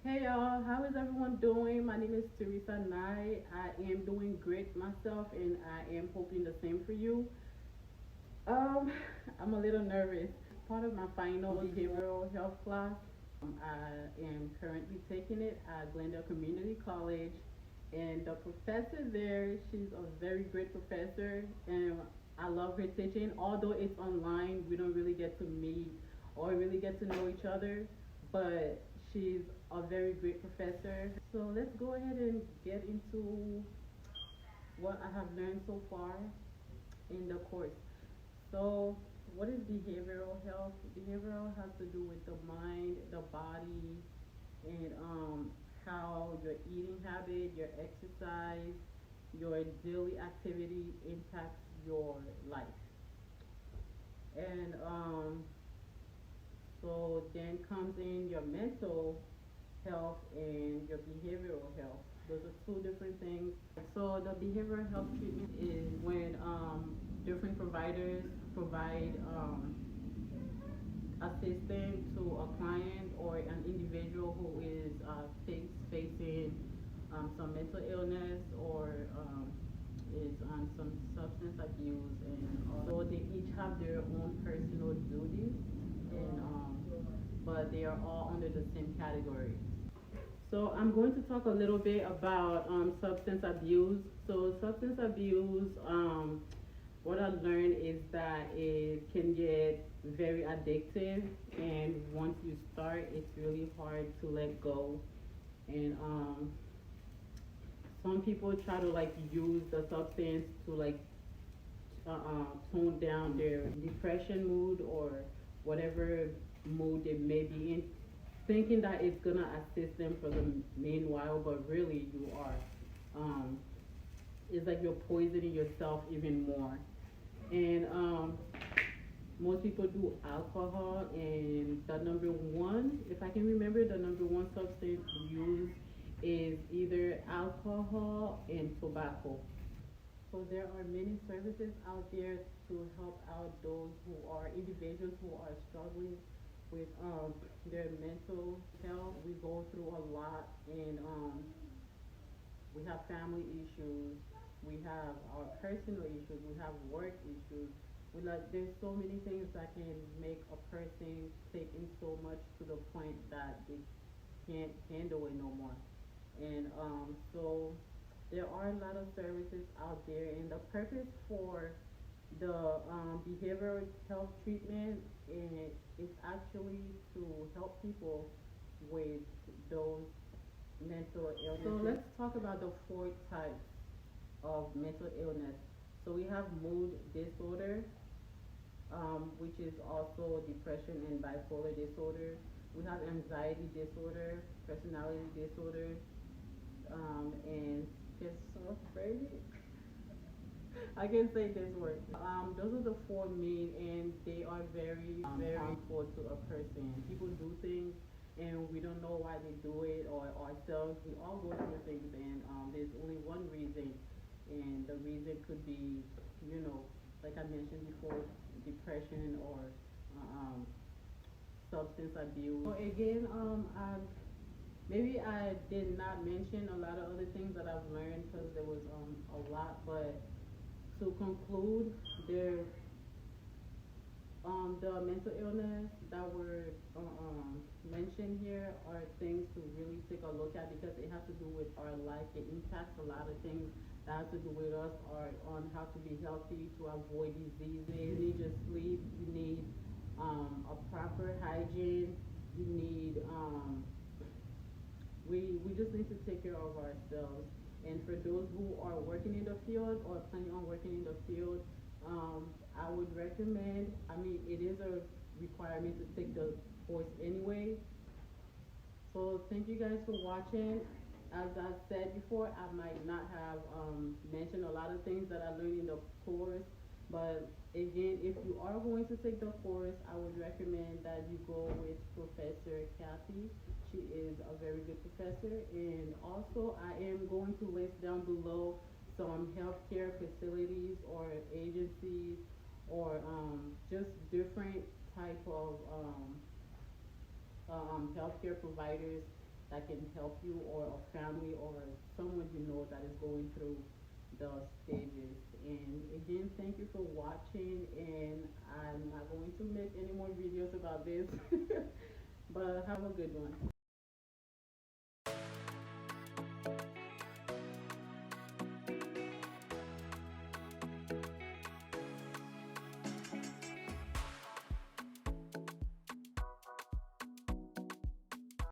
Hey y'all, how is everyone doing? My name is Teresa Nye. I am doing great myself and I am hoping the same for you. Um, I'm a little nervous. It's part of my final behavioral health class. I am currently taking it at Glendale Community College, and the professor there, she's a very great professor, and I love her teaching. Although it's online, we don't really get to meet or really get to know each other, but she's a very great professor. So let's go ahead and get into what I have learned so far in the course. So, what is behavioral health? Behavioral has to do with the mind, the body, and how your eating habit, your exercise, your daily activity impacts your life. And so then comes in your mental health and your behavioral health. Those are two different things. So the behavioral health treatment is when different providers provide assistance to a client or an individual who is facing some mental illness or is on some substance abuse, and so they each have their own personal duties, and but they are all under the same category. So I'm going to talk a little bit about substance abuse. So substance abuse, what I learned is that it can get very addictive, and once you start, it's really hard to let go. And some people try to like use the substance to like tone down their depression mood or whatever mood they may be in, thinking that it's gonna assist them for the meanwhile, but really you are. Um, it's like you're poisoning yourself even more. And most people do alcohol, and the number one, if I can remember, the number one substance used is either alcohol and tobacco. So there are many services out there to help out those who are individuals who are struggling with their mental health. We go through a lot, and we have family issues, we have our personal issues, we have work issues. We like there's so many things that can make a person take in so much to the point that they can't handle it no more. And so there are a lot of services out there, and the purpose for the behavioral health treatment is actually to help people with those mental illnesses. So let's talk about the four types of mental illness. So we have mood disorder, which is also depression and bipolar disorder. We have anxiety disorder, personality disorder, and schizophrenia. I can say this word. Those are the four main, and they are very, very harmful to a person. People do things, and we don't know why they do it, or ourselves. We all go through things, and there's only one reason, and the reason could be, you know, like I mentioned before, depression or um, substance abuse. So again, maybe I did not mention a lot of other things that I've learned because there was a lot, but to conclude, there the mental illness that were mentioned here are things to really take a look at because it has to do with our life. It impacts a lot of things that have to do with us or on how to be healthy, to avoid diseases. You need your sleep. You need a proper hygiene. You need we just need to take care of ourselves. And for those who are working in the field or planning on working in the field, I would recommend. I mean, it is a requirement to take the course anyway. So thank you guys for watching. As I said before, I might not have mentioned a lot of things that I learned in the course, but again, if you are going to take the course, I would recommend that you go with Professor Kathy. She is a very good professor, and also I am going to list down below some healthcare facilities or agencies or just different type of healthcare providers that can help you, or a family or someone you know that is going through the stages. And again, thank you for watching. And I'm not going to make any more videos about this, but have a good one.